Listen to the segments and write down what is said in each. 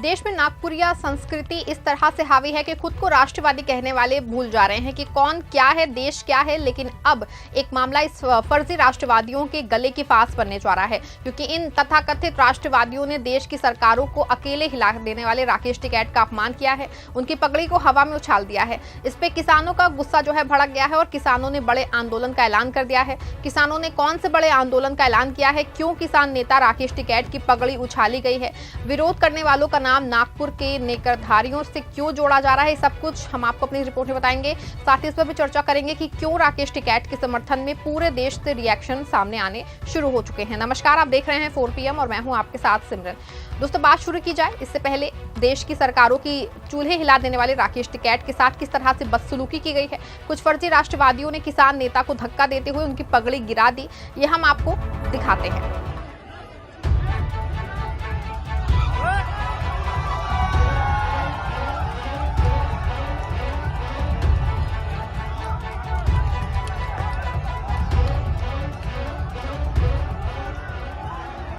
देश में नागपुरिया संस्कृति इस तरह से हावी है कि खुद को राष्ट्रवादी कहने वाले भूल जा रहे हैं कि कौन क्या है, देश क्या है। लेकिन अब एक मामला इस फर्जी राष्ट्रवादियों के गले की फांस बनने जा रहा है, क्योंकि इन तथाकथित राष्ट्रवादियों ने देश की सरकारों को अकेले हिला देने वाले राकेश टिकैत का अपमान किया है, उनकी पगड़ी को हवा में उछाल दिया है। इस पे किसानों का गुस्सा जो है भड़क गया है और किसानों ने बड़े आंदोलन का ऐलान कर दिया है। किसानों ने कौन से बड़े आंदोलन का ऐलान किया है, क्यों किसान नेता राकेश टिकैत की पगड़ी उछाली गई है, विरोध करने वालों का नाम नागपुर के नेकरधारियों से क्यों जोड़ा जा रहा है, सब कुछ हम आपको अपनी रिपोर्ट में बताएंगे। साथ ही इस पर भी चर्चा करेंगे कि क्यों राकेश टिकैत के समर्थन में पूरे देश से रिएक्शन सामने आने शुरू हो चुके हैं। नमस्कार, आप देख रहे हैं 4 PM और मैं हूं आपके साथ सिमरन। दोस्तों, बात शुरू की जाए इससे पहले देश की सरकारों की चूल्हे हिला देने वाले राकेश टिकैत के साथ किस तरह से बदसलूकी की गई है। कुछ फर्जी राष्ट्रवादियों ने किसान नेता को धक्का देते हुए उनकी पगड़ी गिरा दी, ये हम आपको दिखाते हैं।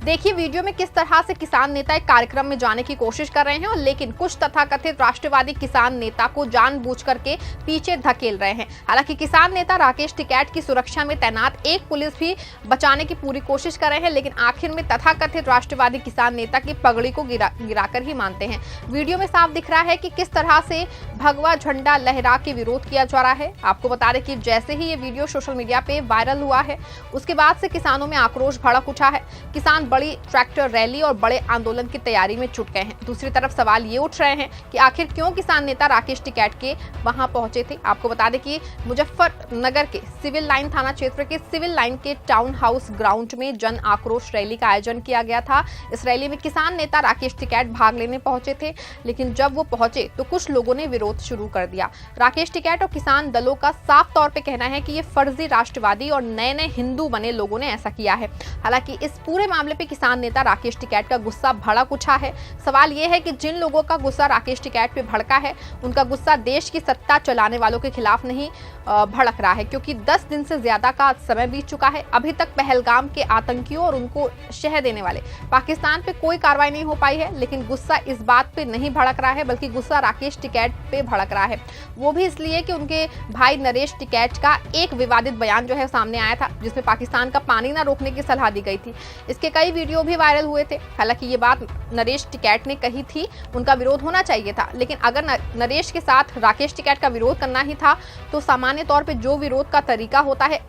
देखिए वीडियो में किस तरह से किसान नेता एक कार्यक्रम में जाने की कोशिश कर रहे हैं, और लेकिन कुछ तथाकथित राष्ट्रवादी किसान नेता को जानबूझ करके पीछे धकेल रहे हैं। हालांकि किसान नेता राकेश टिकैत की सुरक्षा में तैनात एक पुलिस भी बचाने की पूरी कोशिश कर रहे हैं, लेकिन आखिर में तथाकथित राष्ट्रवादी किसान नेता की पगड़ी को गिराकर ही मानते हैं। वीडियो में साफ दिख रहा है कि किस तरह से भगवा झंडा लहरा के विरोध किया जा रहा है। आपको बता दें कि जैसे ही ये वीडियो सोशल मीडिया पे वायरल हुआ है, उसके बाद से किसानों में आक्रोश भड़क उठा है। किसान बड़ी ट्रैक्टर रैली और बड़े आंदोलन की तैयारी में जुट गए हैं। दूसरी तरफ सवाल ये उठ रहे हैं कि आखिर क्यों किसान नेता राकेश टिकैत के वहां पहुंचे थे। आपको बता दें कि मुजफ्फरनगर के सिविल लाइन थाना क्षेत्र के सिविल लाइन के टाउन हाउस ग्राउंड में जन आक्रोश रैली का आयोजन किया गया था। इस रैली में किसान नेता राकेश टिकैत भाग लेने पहुंचे थे, लेकिन जब वो पहुंचे तो कुछ लोगों ने विरोध शुरू कर दिया। राकेश टिकैत और किसान दलों का साफ तौर पर कहना है कि ये फर्जी राष्ट्रवादी और नए नए हिंदू बने लोगों ने ऐसा किया है। हालांकि इस पूरे मामले पर किसान नेता राकेश टिकैत का गुस्सा भड़क उठा है। सवाल यह है कि जिन लोगों का गुस्सा राकेश टिकैत पे भड़का है, उनका गुस्सा देश की सत्ता चलाने वालों के खिलाफ नहीं भड़क रहा है, क्योंकि 10 दिन से ज्यादा का समय बीत चुका है। अभी तक पहलगाम के आतंकियों और उनको शह देने वाले पाकिस्तान पे कोई कार्रवाई नहीं हो पाई है। लेकिन गुस्सा इस बात पे नहीं भड़क रहा है, बल्कि गुस्सा राकेश टिकैत पे भड़क रहा है। वो भी इसलिए कि उनके भाई नरेश टिकैत का एक विवादित बयान जो है सामने आया था, जिसमें पाकिस्तान का पानी न रोकने की सलाह दी गई थी। इसके कई वीडियो भी वायरल हुए थे। हालांकि ये बात नरेश टिकैत ने कही थी, उनका विरोध होना चाहिए था। लेकिन अगर नरेश के साथ राकेश टिकैत का विरोध करना ही था, तो सामान्य तौर पे जो विरोध का तरीका होता है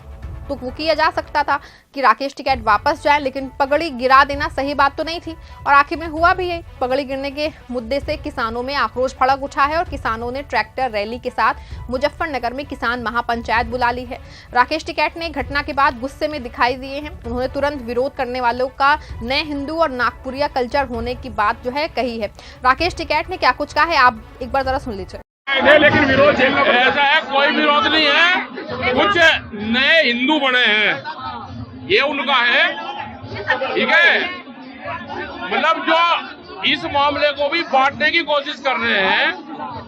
तो वो किया जा सकता था कि राकेश टिकैत वापस जाए, लेकिन पगड़ी गिरा देना सही बात तो नहीं थी। और आखिर में हुआ भी है। पगड़ी गिरने के मुद्दे से किसानों में आक्रोश भड़क उठा है और किसानों ने ट्रैक्टर रैली के साथ मुजफ्फरनगर में किसान महापंचायत बुला ली है। राकेश टिकैत ने घटना के बाद गुस्से में दिखाई दिए हैं। उन्होंने तुरंत विरोध करने वालों का नए हिंदू और नागपुरिया कल्चर होने की बात जो है कही है। राकेश टिकैत ने क्या कुछ कहा है, आप एक बार जरा सुन लीजिए। लेकिन विरोध ऐसा है, कोई विरोध नहीं है। कुछ नए हिंदू बने हैं, ये उनका है, ठीक है। मतलब जो इस मामले को भी बांटने की कोशिश कर रहे हैं,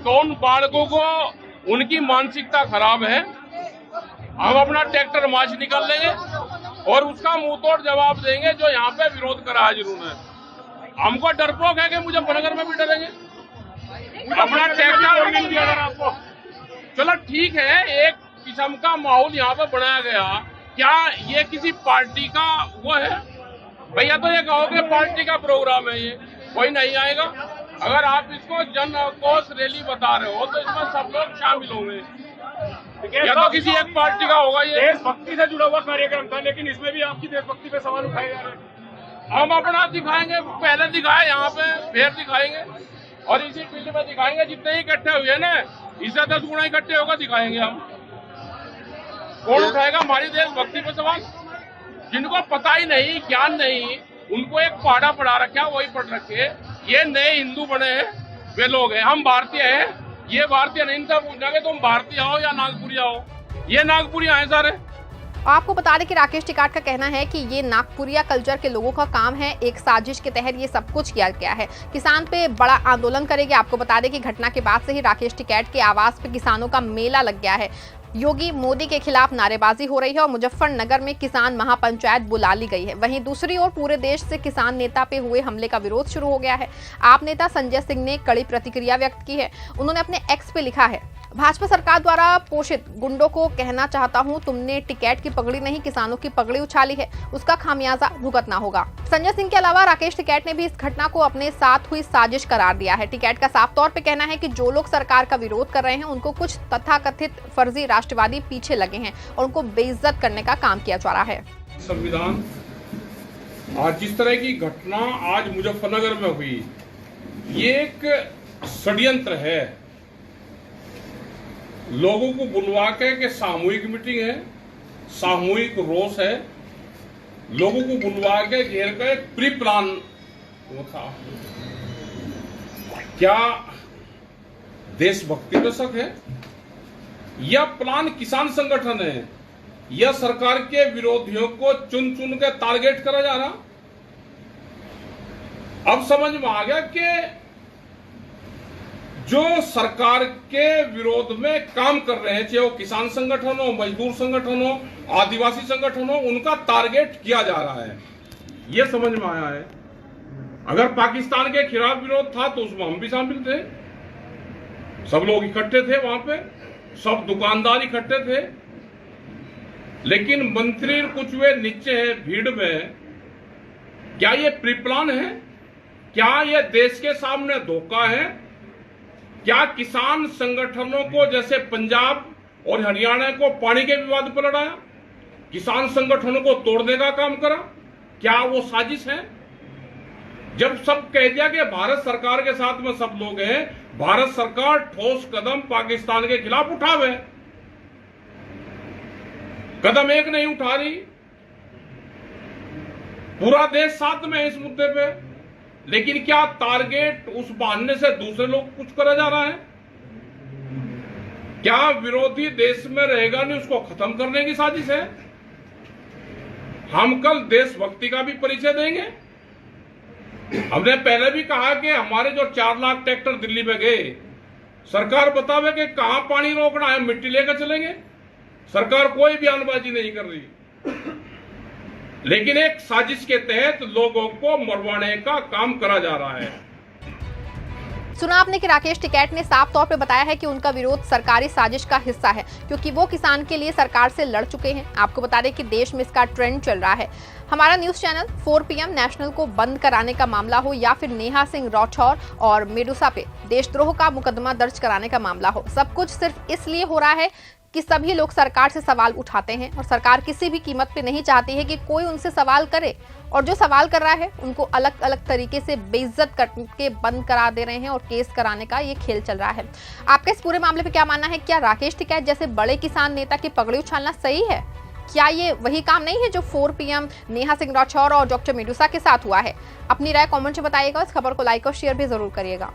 तो उन बालकों को उनकी मानसिकता खराब है। हम अपना ट्रैक्टर मार्च निकाल लेंगे और उसका मुंह तोड़ जवाब देंगे जो यहाँ पे विरोध करा है जिन्होंने। हमको डरपोक है कि मुजफ्फरनगर में भी डरेंगे अपना ट्रैक्टर। आपको चलो ठीक है, एक किस्म का माहौल यहाँ पे बनाया गया। क्या ये किसी पार्टी का वो है भैया? तो ये कहो कि पार्टी का प्रोग्राम है, ये कोई नहीं आएगा। अगर आप इसको जन आक्रोश रैली बता रहे हो तो इसमें सब लोग शामिल होंगे, या तो किसी एक पार्टी का होगा। ये देशभक्ति से जुड़ा हुआ कार्यक्रम था, लेकिन इसमें भी आपकी देशभक्ति पे सवाल उठाए जा रहे हैं। हम अपना दिखाएंगे, पहले दिखाए यहाँ पे, फिर दिखाएंगे और इसी फील्ड में दिखाएंगे। जितने ही इकट्ठे हुए ना, इससे 10 गुना इकट्ठे होगा, दिखाएंगे हम। कौन उठाएगा हमारी देशभक्ति पे सवाल? जिनको पता ही नहीं, ज्ञान नहीं, उनको एक पहाड़ा पढ़ा रखा, वही पढ़ रखे। ये नए हिंदू बने हैं, वे लोग हैं। हम भारतीय हैं, ये भारतीय नहीं। इनसे पूछा तुम भारतीय हो या नागपुरिया हो? ये नागपुरिया है सारे। आपको बता दें कि राकेश टिकैत का कहना है कि ये नागपुरिया कल्चर के लोगों का काम है, एक साजिश के तहत ये सब कुछ किया गया है। किसान पे बड़ा आंदोलन करेंगे। आपको बता दें कि घटना के बाद से ही राकेश टिकैत के आवास पे किसानों का मेला लग गया है। योगी मोदी के खिलाफ नारेबाजी हो रही है और मुजफ्फरनगर में किसान महापंचायत बुला ली गई है। वहीं दूसरी ओर पूरे देश से किसान नेता पे हुए हमले का विरोध शुरू हो गया है। आप नेता संजय सिंह ने कड़ी प्रतिक्रिया व्यक्त की है। उन्होंने अपने एक्स पे लिखा है, भाजपा सरकार द्वारा पोषित गुंडों को कहना चाहता हूं, तुमने टिकैत की पगड़ी नहीं किसानों की पगड़ी उछाली है, उसका खामियाजा भुगतना होगा। संजय सिंह के अलावा राकेश टिकैत ने भी इस घटना को अपने साथ हुई साजिश करार दिया है। टिकैत का साफ तौर पे कहना है कि जो लोग सरकार का विरोध कर रहे हैं उनको कुछ तथाकथित फर्जी राष्ट्रवादी पीछे लगे हैं और उनको बेइज्जत करने का काम किया जा रहा है। संविधान आज जिस तरह की घटना आज मुजफ्फरनगर में हुई, ये एक षड्यंत्र है। लोगों को बुलवा के सामूहिक मीटिंग है, सामूहिक रोष है, लोगों को बुलवा के घेर कर एक प्री प्लान वो था। क्या देशभक्ति का शक है या प्लान किसान संगठन है या सरकार के विरोधियों को चुन चुन के टारगेट करा जा रहा? अब समझ में आ गया कि जो सरकार के विरोध में काम कर रहे हैं, चाहे वो किसान संगठन हो, मजदूर संगठन हो, आदिवासी संगठन हो, उनका टारगेट किया जा रहा है, ये समझ में आया है। अगर पाकिस्तान के खिलाफ विरोध था तो उसमें हम भी शामिल थे, सब लोग इकट्ठे थे, वहां पे सब दुकानदार इकट्ठे थे। लेकिन मंत्री कुछ वे नीचे हैं भीड़ में, क्या ये प्री प्लान है? क्या ये देश के सामने धोखा है? क्या किसान संगठनों को जैसे पंजाब और हरियाणा को पानी के विवाद पर लड़ाया, किसान संगठनों को तोड़ने का काम करा? क्या वो साजिश है? जब सब कह दिया कि भारत सरकार के साथ में सब लोग हैं, भारत सरकार ठोस कदम पाकिस्तान के खिलाफ उठावे, कदम एक नहीं उठा रही, पूरा देश साथ में है इस मुद्दे पे। लेकिन क्या टारगेट उस बहाने से दूसरे लोग कुछ करा जा रहा है? क्या विरोधी देश में रहेगा नहीं, उसको खत्म करने की साजिश है? हम कल देशभक्ति का भी परिचय देंगे। हमने पहले भी कहा कि हमारे जो 4 लाख ट्रैक्टर दिल्ली में गए, सरकार बतावे कि कहां पानी रोकना है, मिट्टी लेकर चलेंगे। सरकार कोई बयानबाजी नहीं कर रही, लेकिन एक साजिश के तहत लोगों को मरवाने का काम करा जा रहा है। सुना आपने कि राकेश टिकैत ने साफ तौर पे बताया है कि उनका विरोध सरकारी साजिश का हिस्सा है, क्योंकि वो किसान के लिए सरकार से लड़ चुके हैं। आपको बता दें कि देश में इसका ट्रेंड चल रहा है। हमारा न्यूज चैनल 4 PM नेशनल को बंद कराने का मामला हो या फिर नेहा सिंह राठौर और मेडुसा पे देशद्रोह का मुकदमा दर्ज कराने का मामला हो, सब कुछ सिर्फ इसलिए हो रहा है कि सभी लोग सरकार से सवाल उठाते हैं और सरकार किसी भी कीमत पे नहीं चाहती है कि कोई उनसे सवाल करे, और जो सवाल कर रहा है उनको अलग अलग तरीके से बेइज्जत करके बंद करा दे रहे हैं और केस कराने का ये खेल चल रहा है। आपका इस पूरे मामले पे क्या मानना है? क्या राकेश टिकैत जैसे बड़े किसान नेता की पगड़ी उछालना सही है? क्या ये वही काम नहीं है जो 4 PM नेहा सिंह राठौर और डॉक्टर मेडुसा के साथ हुआ है? अपनी राय कमेंट में बताइएगा। इस खबर को लाइक और शेयर भी जरूर करिएगा।